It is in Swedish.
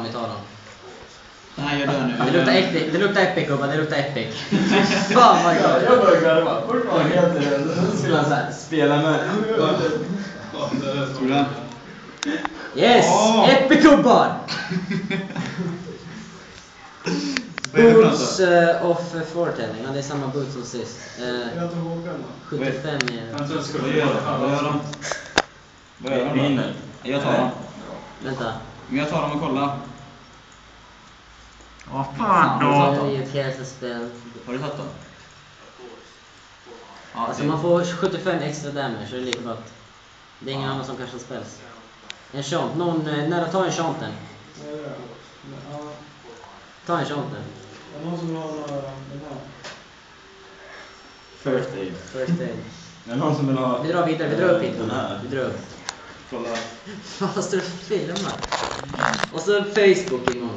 vi tar dem. Nej, jag dör nu. Det luktar epic, gubbar, det luktar epic. Fan vad gott. Jag börjar garva. Vad heter det? Så skulle han så här spela med. Tror du? Yes! Epic, gubbar! Boots of foretelling. Ja, det är samma boots som sist. 75 är... Jag tror jag skulle göra det. Vad gör de? Vi hinner. Jag tar dem. Vänta. Men jag tar dem och kollar. Vad fan då? Det är ett hälsospel. Har du tagit dem? Ja, Alltså man får 75 extra damage, så det är lika gott. Det är ingen annan som kanske spels. En chant. Någon nära ta en chanten. Ta en chanten. Är det någon som har den här? First aid. First aid. Är det någon som vill ha... Vi drar vidare, vi drar upp hit. Den här. Vi drar upp. Kolla. Vad står det för filmar? Och så Facebook imorgon.